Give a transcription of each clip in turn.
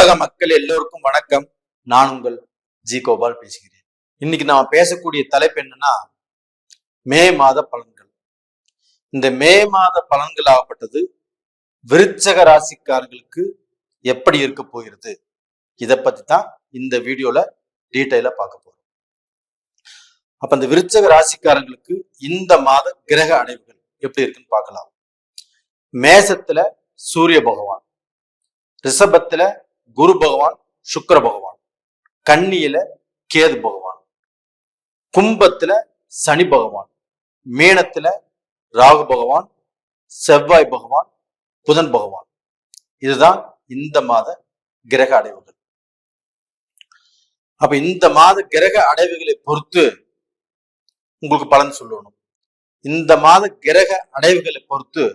உலக மக்கள் எல்லோருக்கும் வணக்கம். நான் உங்கள் ஜி கோபால் பேசுகிறேன். இன்னைக்கு நாம பேசக்கூடிய தலைப்பு என்னன்னா, மே மாத பலன்கள். இந்த மே மாத பலன்கள் ஆகப்பட்டது விருச்சக ராசிக்காரர்களுக்கு எப்படி இருக்க போகிறது, இதை பத்தி தான் இந்த வீடியோல டீட்டெயிலா பார்க்க போறோம். அப்ப இந்த விருச்சக ராசிக்காரங்களுக்கு இந்த மாத கிரக அடைவுகள் எப்படி இருக்குன்னு பார்க்கலாம். மேசத்துல சூரிய பகவான், ரிஷபத்துல குரு பகவான் சுக்கிர பகவான், கன்னியில கேது பகவான், கும்பத்துல சனி பகவான், மீனத்துல ராகு பகவான், செவ்வாய் பகவான், புதன் பகவான். இதுதான் இந்த மாத கிரக அடைவுகள். அப்ப இந்த மாத கிரக அடைவுகளை பொறுத்து உங்களுக்கு பலன் சொல்லணும். இந்த மாத கிரக அடைவுகளை பொறுத்து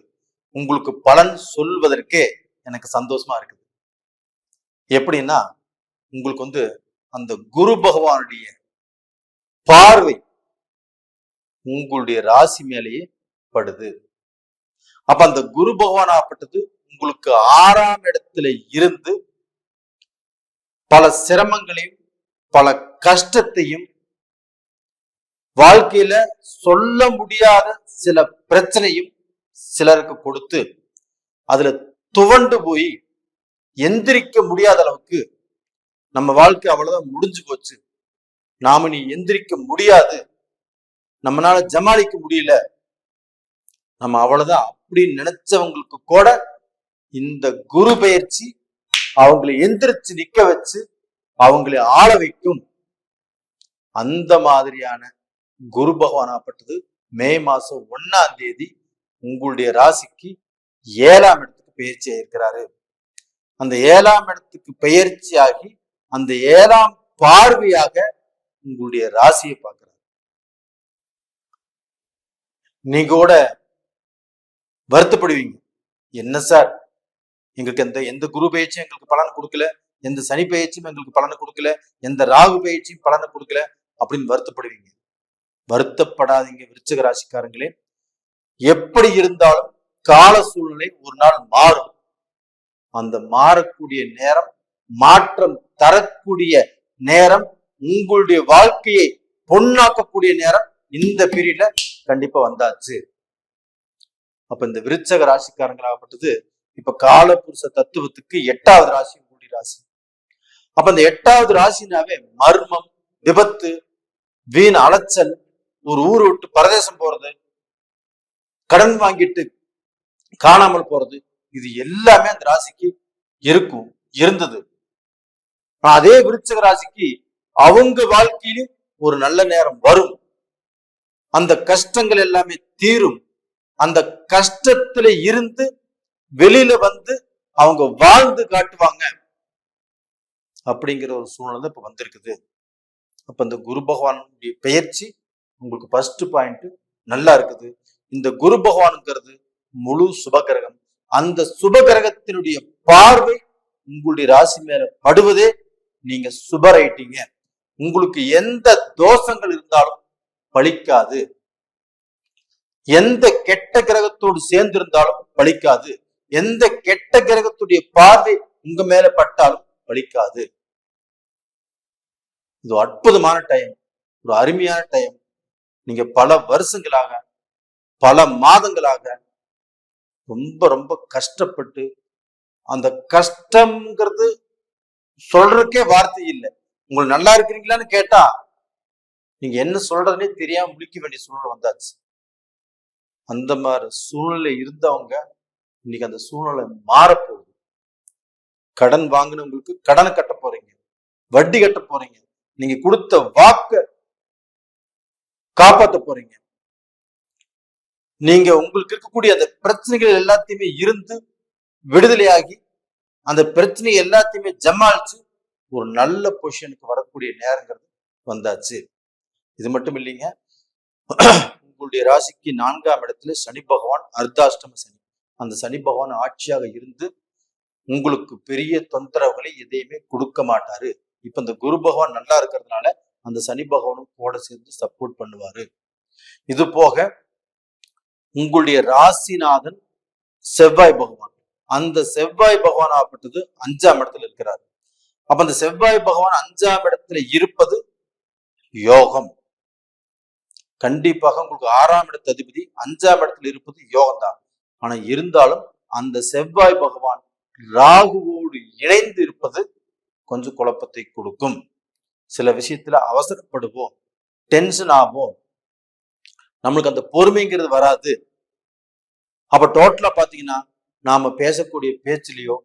உங்களுக்கு பலன் சொல்வதற்கே எனக்கு சந்தோஷமா இருக்குது. எப்படின்னா, உங்களுக்கு அந்த குரு பகவானுடைய பார்வை உங்களுடைய ராசி மேலேயே படுது. அப்ப அந்த குரு பகவான் ஆகப்பட்டது உங்களுக்கு 6ஆம் இடத்துல இருந்து பல சிரமங்களையும் பல கஷ்டத்தையும், வாழ்க்கையில சொல்ல முடியாத சில பிரச்சனையும் சிலருக்கு கொடுத்து அதுல துவண்டு போய் எந்திரிக்க முடியாத அளவுக்கு நம்ம வாழ்க்கை அவ்வளவுதான் முடிஞ்சு போச்சு, நாம நீ எந்திரிக்க முடியாது, நம்மளால ஜமாளிக்க முடியல, நம்ம அவ்வளவுதான் அப்படின்னு நினைச்சவங்களுக்கு கூட இந்த குரு பயிற்சி அவங்களை எந்திரிச்சு நிக்க வச்சு அவங்களை ஆள வைக்கும். அந்த மாதிரியான குரு பகவான் ஆகப்பட்டது மே மாசம் 1ஆம் தேதி உங்களுடைய ராசிக்கு 7ஆம் இடத்துக்கு பயிற்சி ஆயிருக்கிறாரு. அந்த 7ஆம் இடத்துக்கு பயிற்சி ஆகி அந்த 7ஆம் பார்வையாக உங்களுடைய ராசியை பார்க்கிறார். நீங்க கூட வருத்தப்படுவீங்க, என்ன சார் எங்களுக்கு எந்த குரு பயிற்சியும் எங்களுக்கு பலன் கொடுக்கல, எந்த சனி பயிற்சியும் எங்களுக்கு பலனை கொடுக்கல, எந்த ராகு பயிற்சியும் பலனை கொடுக்கல அப்படின்னு வருத்தப்படுவீங்க. வருத்தப்படாதீங்க விருச்சிக ராசிக்காரங்களே. எப்படி இருந்தாலும் கால சூழ்நிலை ஒரு நாள் மாறும். அந்த மாறக்கூடிய நேரம், மாற்றம் தரக்கூடிய நேரம், உங்களுடைய வாழ்க்கையை பொன்னாக்கக்கூடிய நேரம் இந்த பீரியட்ல கண்டிப்பா வந்தாச்சு. அப்ப இந்த விருச்சக ராசிக்காரங்களாகப்பட்டது இப்ப காலபுருஷ தத்துவத்துக்கு 8வது ராசி உங்களுடைய ராசி. அப்ப இந்த 8வது ராசினாவே மர்மம், விபத்து, வீண் அலைச்சல், ஒரு ஊர் விட்டு பரதேசம் போறது, கடன் வாங்கிட்டு காணாமல் போறது, இது எல்லாமே அந்த ராசிக்கு இருந்தது. அதே விருச்சிக ராசிக்கு அவங்க வாழ்க்கையிலும் ஒரு நல்ல நேரம் வரும். அந்த கஷ்டங்கள் எல்லாமே தீரும். அந்த கஷ்டத்துல இருந்து வெளியில வந்து அவங்க வாழ்ந்து காட்டுவாங்க அப்படிங்கிற ஒரு சூழ்நிலை இப்ப வந்திருக்குது. அப்ப இந்த குரு பகவானுடைய பெயர்ச்சி உங்களுக்கு ஃபர்ஸ்ட் பாயிண்ட் நல்லா இருக்குது. இந்த குரு பகவானுங்கிறது முழு சுபகிரகம். அந்த சுபகிரகத்தினுடைய பார்வை உங்களுடைய ராசி மேல படுவதே நீங்க சுபரைட்டீங்க. உங்களுக்கு எந்த தோஷங்கள் இருந்தாலும் பலிக்காது, எந்த கெட்ட கிரகத்தோடு சேர்ந்து இருந்தாலும் பலிக்காது, எந்த கெட்ட கிரகத்துடைய பார்வை உங்க மேல பட்டாலும் பலிக்காது. இது அற்புதமான டைம், ஒரு அருமையான டைம். நீங்க பல வருஷங்களாக பல மாதங்களாக ரொம்ப ரொம்ப கஷ்டப்பட்டு, அந்த கஷ்டம்ங்கிறது சொல்றதுக்கே வார்த்தை இல்லை. உங்களுக்கு நல்லா இருக்கிறீங்களான்னு கேட்டா நீங்க என்ன சொல்றதுன்னே தெரியாம முழிக்க வேண்டிய சூழ்நிலை வந்தாச்சு. அந்த மாதிரி சூழ்நிலை இருந்தவங்க இன்னைக்கு அந்த சூழ்நிலை மாறப்போகுது. கடன் வாங்கினவங்களுக்கு கடனை கட்ட போறீங்க, வட்டி கட்ட போறீங்க, நீங்க கொடுத்த வாக்க காப்பாற்ற போறீங்க. நீங்க உங்களுக்கு இருக்கக்கூடிய அந்த பிரச்சனைகள் எல்லாத்தையுமே இருந்து விடுதலையாகி அந்த பிரச்சனை எல்லாத்தையுமே ஜமாளிச்சு ஒரு நல்ல பொசிஷனுக்கு வரக்கூடிய நேரங்கிறது வந்தாச்சு. இது மட்டும் இல்லைங்க, உங்களுடைய ராசிக்கு 4ஆம் இடத்துல சனி பகவான் அர்த்தாஷ்டம சனி. அந்த சனி பகவான் ஆட்சியாக இருந்து உங்களுக்கு பெரிய தொந்தரவுகளை எதையுமே கொடுக்க மாட்டாரு. இப்ப இந்த குரு பகவான் நல்லா இருக்கிறதுனால அந்த சனி பகவானும் கூட சேர்ந்து சப்போர்ட் பண்ணுவாரு. இது போக உங்களுடைய ராசிநாதன் செவ்வாய் பகவான், அந்த செவ்வாய் பகவான் ஆகப்பட்டது 5ஆம் இடத்துல இருக்கிறார். அப்ப அந்த செவ்வாய் பகவான் 5ஆம் இடத்துல இருப்பது யோகம். கண்டிப்பாக உங்களுக்கு 6ஆம் இடத்து அதிபதி 5ஆம் இடத்துல இருப்பது யோகம் தான். ஆனா இருந்தாலும் அந்த செவ்வாய் பகவான் ராகுவோடு இணைந்து இருப்பது கொஞ்சம் குழப்பத்தை கொடுக்கும். சில விஷயத்துல அவசரப்படுவோம், டென்ஷன் ஆகும், நம்மளுக்கு அந்த பொறுமைங்கிறது வராது. அப்ப டோட்டலா பாத்தீங்கன்னா நாம பேசக்கூடிய பேச்சிலேயோ,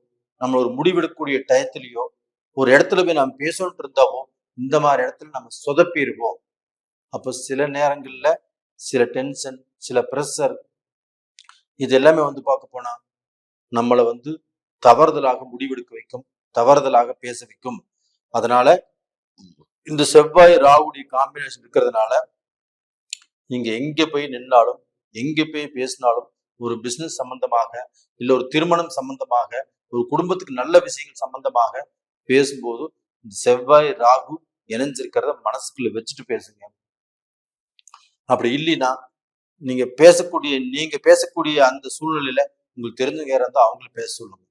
நம்ம ஒரு முடிவெடுக்கக்கூடிய டயத்திலேயோ, ஒரு இடத்துல போய் நம்ம பேசணும்னு இருந்தாவோ இந்த மாதிரி இடத்துல நம்ம சொதப்பிடுவோம். அப்போ சில நேரங்கள்ல சில டென்ஷன், சில ப்ரெஷர், இது எல்லாமே பார்க்க போனா நம்மளை தவறுதலாக முடிவெடுக்க வைக்கும், தவறுதலாக பேச வைக்கும். அதனால இந்த செவ்வாய் ராகுடைய காம்பினேஷன் இருக்கிறதுனால நீங்க எங்க போய் நின்னாலும், எங்க போய் பேசினாலும், ஒரு பிசினஸ் சம்பந்தமாக, இல்ல ஒரு திருமணம் சம்பந்தமாக, ஒரு குடும்பத்துக்கு நல்ல விஷயங்கள் சம்பந்தமாக பேசும்போது இந்த செவ்வாய் ராகு இணைஞ்சிருக்கிறத மனசுக்குள்ள வச்சுட்டு பேசுங்க. அப்படி இல்லைன்னா நீங்க பேசக்கூடிய அந்த சூழ்நிலையில உங்களுக்கு தெரிஞ்சவங்க யாரா இருந்தா அவங்களும் பேச சொல்லுங்க.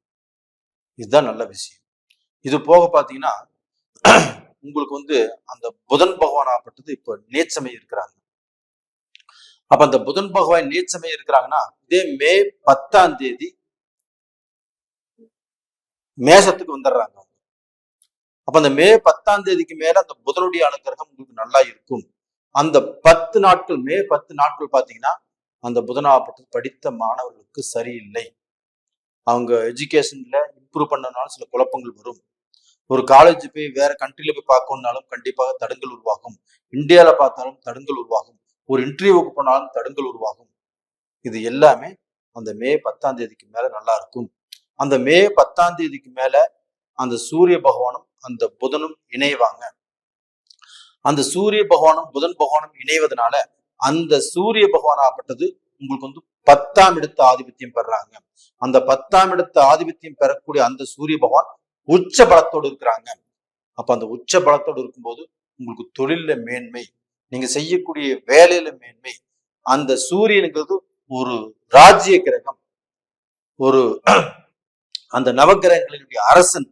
இதுதான் நல்ல விஷயம். இது போக பாத்தீங்கன்னா உங்களுக்கு அந்த புதன் பகவான் ஆகப்பட்டது இப்ப நீச்சமே இருக்கிறாங்க. அப்ப அந்த புதன் பகவான் நீச்சமே இருக்கிறாங்கன்னா இதே மே 10ஆம் தேதி மேசத்துக்கு வந்துடுறாங்க. அப்ப அந்த மே 10ஆம் தேதிக்கு மேல அந்த புதனுடைய அனுகிரகம் உங்களுக்கு நல்லா இருக்கும். அந்த 10 நாட்கள், மே 10 நாட்கள் பாத்தீங்கன்னா அந்த புதனாகப்பட்டு படித்த மாணவர்களுக்கு சரியில்லை. அவங்க எஜுகேஷன்ல இம்ப்ரூவ் பண்ணனாலும் சில குழப்பங்கள் வரும். ஒரு காலேஜ் போய் வேற கண்ட்ரில போய் பார்க்கணும்னாலும் கண்டிப்பாக தடங்கள் உருவாகும். இந்தியாவில பார்த்தாலும் தடங்கள் உருவாகும். ஒரு இன்டர்வியூக்கு போனாலும் தடங்கள் உருவாகும். இது எல்லாமே அந்த மே 10ஆம் தேதிக்கு மேல நல்லா இருக்கும். அந்த மே 10ஆம் தேதிக்கு மேல அந்த சூரிய பகவானும் அந்த புதனும் இணைவாங்க. அந்த சூரிய பகவானும் புதன் பகவானும் இணைவதனால அந்த சூரிய பகவான் ஆகப்பட்டது உங்களுக்கு 10ஆம் இடத்து ஆதிபத்தியம் பெறாங்க. அந்த 10ஆம் இடத்து ஆதிபத்தியம் பெறக்கூடிய அந்த சூரிய பகவான் உச்ச பலத்தோடு இருக்கிறாங்க. அப்ப அந்த உச்ச பலத்தோடு இருக்கும்போது உங்களுக்கு தொழில மேன்மை, நீங்க செய்யக்கூடிய வேலையில மேன்மை. அந்த சூரியனுங்கிறது ஒரு ராஜ்ய கிரகம், ஒரு அந்த நவகிரகங்களுடைய அரசன்.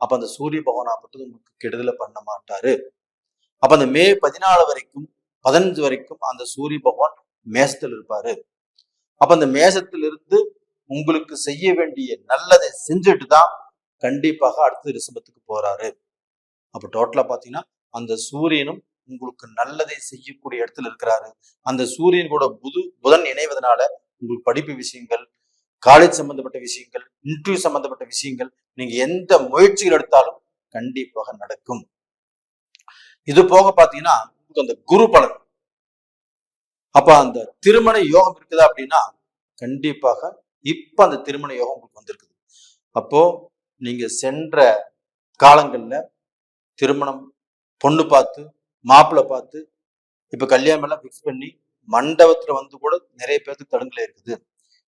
அப்ப அந்த சூரிய பகவான் ஆகப்பட்டது உங்களுக்கு கெடுதலை பண்ண மாட்டாரு. அப்ப அந்த மே 14 வரைக்கும் 15 வரைக்கும் அந்த சூரிய பகவான் மேசத்தில் இருப்பாரு. அப்ப அந்த மேசத்திலிருந்து உங்களுக்கு செய்ய வேண்டிய நல்லதை செஞ்சுட்டு தான் கண்டிப்பாக அடுத்து ரிஷபத்துக்கு போறாரு. அப்ப டோட்டலா பாத்தீங்கன்னா அந்த சூரியனும் உங்களுக்கு நல்லதை செய்யக்கூடிய இடத்துல இருக்கிறாரு. அந்த சூரியன் கூட புதன் இணைவதனால உங்களுக்கு படிப்பு விஷயங்கள், காலேஜ் சம்பந்தப்பட்ட விஷயங்கள், இன்டர்வியூ சம்பந்தப்பட்ட விஷயங்கள், நீங்க எந்த முயற்சிகள் எடுத்தாலும் கண்டிப்பாக நடக்கும். இது போக பாத்தீங்கன்னா அந்த குரு பலன். அப்ப அந்த திருமண யோகம் இருக்குதா அப்படின்னா கண்டிப்பாக இப்ப அந்த திருமண யோகம் உங்களுக்கு வந்திருக்குது. அப்போ நீங்க சென்ற காலங்கள்ல திருமணம் பொண்ணு பார்த்து மாப்பிள்ளை பார்த்து இப்ப கல்யாணம் எல்லாம் பிக்ஸ் பண்ணி மண்டபத்துல கூட நிறைய பேருக்கு தடுங்கலே இருக்குது.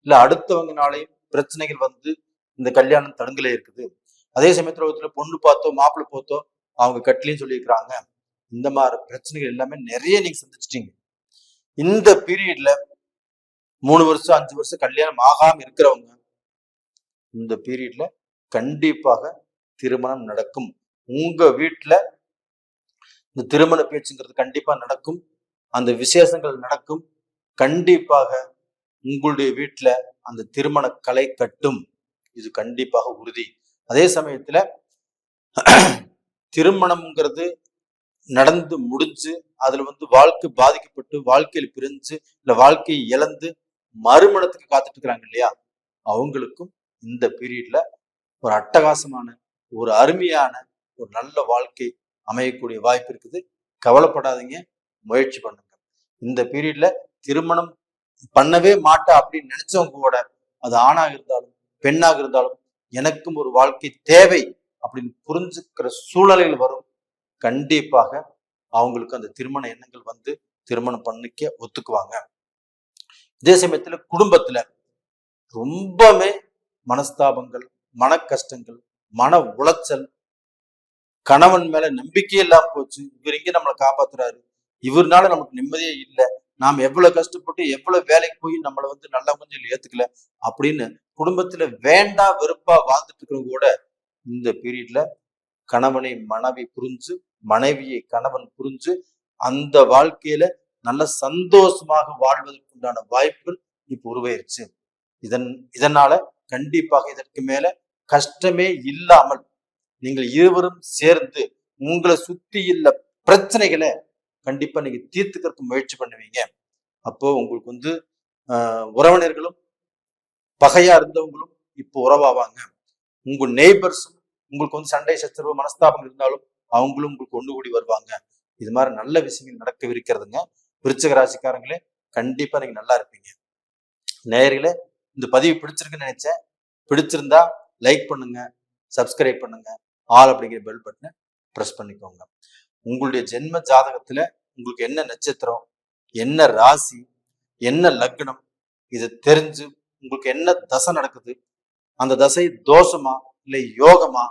இல்ல அடுத்தவங்கனாலையும் பிரச்சனைகள் இந்த கல்யாணம் தடுங்கலே இருக்குது. அதே சமயத்துல பொண்ணு பார்த்தோ மாப்பிள்ளை பார்த்தோ அவங்க கட்டலையும் சொல்லியிருக்கிறாங்க. இந்த மாதிரி பிரச்சனைகள் எல்லாமே நிறைய நீங்க சந்திச்சிட்டீங்க. இந்த பீரியட்ல 3 வருஷம் 5 வருஷம் கல்யாணம் ஆகாம இருக்கிறவங்க இந்த பீரியட்ல கண்டிப்பாக திருமணம் நடக்கும். உங்க வீட்டுல இந்த திருமண பேச்சுங்கிறது கண்டிப்பா நடக்கும். அந்த விசேஷங்கள் நடக்கும். கண்டிப்பாக உங்களுடைய வீட்டுல அந்த திருமண கலை கட்டும். இது கண்டிப்பாக உறுதி. அதே சமயத்துல திருமணம்ங்கிறது நடந்து முடிஞ்சு அதுல வாழ்க்கை பாதிக்கப்பட்டு வாழ்க்கையில் பிரிஞ்சு இல்ல வாழ்க்கையை இழந்து மறுமணத்துக்கு காத்துட்டு இருக்கிறாங்க இல்லையா, அவங்களுக்கும் இந்த பீரியட்ல ஒரு அட்டகாசமான ஒரு அருமையான ஒரு நல்ல வாழ்க்கை அமையக்கூடிய வாய்ப்பு இருக்குது. கவலைப்படாதீங்க, முயற்சி பண்ணுங்க. இந்த பீரியட்ல திருமணம் பண்ணவே மாட்டா அப்படின்னு நினைச்சவங்க கூட, அது ஆணாக இருந்தாலும் பெண்ணாக இருந்தாலும் எனக்கும் ஒரு வாழ்க்கை தேவை அப்படின்னு புரிஞ்சுக்கிற சூழ்நிலைகள் வரும். கண்டிப்பாக அவங்களுக்கு அந்த திருமண எண்ணங்கள் திருமணம் பண்ணிக்க ஒத்துக்குவாங்க. இதே சமயத்துல குடும்பத்துல ரொம்பவே மனஸ்தாபங்கள், மன கஷ்டங்கள், மன உளைச்சல், கணவன் மேல நம்பிக்கை இல்லாம போச்சு. இவர் இங்க நம்மளை காப்பாத்துறாரு, இவர்னால நமக்கு நிம்மதியே இல்லை, நாம் எவ்வளவு கஷ்டப்பட்டு எவ்வளவு வேலைக்கு போய் நம்மளை நல்ல கொஞ்சம் ஏத்துக்கல அப்படின்னு குடும்பத்துல வேண்டா வெறுப்பா வாழ்ந்துட்டு இருக்கிறவங்க கூட இந்த பீரியட்ல கணவனை மனைவி புரிஞ்சு, மனைவியை கணவன் புரிஞ்சு, அந்த வாழ்க்கையில நல்ல சந்தோஷமாக வாழ்வதற்குண்டான வாய்ப்புகள் இப்ப உருவாயிருச்சு. இதனால கண்டிப்பாக இதற்கு மேல கஷ்டமே இல்லாமல் நீங்கள் இருவரும் சேர்ந்து உங்களை சுத்தி உள்ள பிரச்சனைகளை கண்டிப்பா நீங்க தீர்த்துக்கிறதுக்கு முயற்சி பண்ணுவீங்க. அப்போ உங்களுக்கு உறவினர்களும் பகையா இருந்தவங்களும் இப்போ உறவாவாங்க. உங்க நெய்பர்ஸும் உங்களுக்கு சண்டை சச்சரவு மனஸ்தாபம் இருந்தாலும் அவங்களும் உங்களுக்கு ஒன்று கூடி வருவாங்க. இது மாதிரி நல்ல விஷயங்கள் நடக்கவிருக்கிறதுங்க. விருச்சிக ராசிக்காரங்களே கண்டிப்பா நீங்க நல்லா இருப்பீங்க. நேயர்களே, இந்த பதிவு பிடிச்சிருக்குன்னு நினைச்சேன். பிடிச்சிருந்தா லைக் பண்ணுங்க, சப்ஸ்கிரைப் பண்ணுங்க, ஆல் அப்படிங்கிற பெல் பட்டனை ப்ரெஸ் பண்ணிக்கோங்க. உங்களுடைய ஜென்ம ஜாதகத்துல உங்களுக்கு என்ன நட்சத்திரம், என்ன ராசி, என்ன லக்னம், இதை தெரிஞ்சு உங்களுக்கு என்ன தசை நடக்குது, அந்த தசை தோஷமா இல்லை யோகமா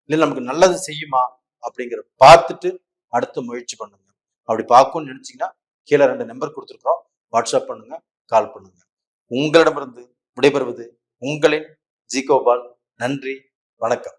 இல்லை நமக்கு நல்லது செய்யுமா அப்படிங்கிறத பார்த்துட்டு அடுத்த முயற்சி பண்ணுங்க. அப்படி பார்க்கணும்னு நினைச்சீங்கன்னா கீழே 2 நம்பர் கொடுத்துருக்குறோம். வாட்ஸ்அப் பண்ணுங்க, கால் பண்ணுங்க. உங்களிடமிருந்து விடைபெறுவது உங்களின் ஜி கோபால். நன்றி, வணக்கம்.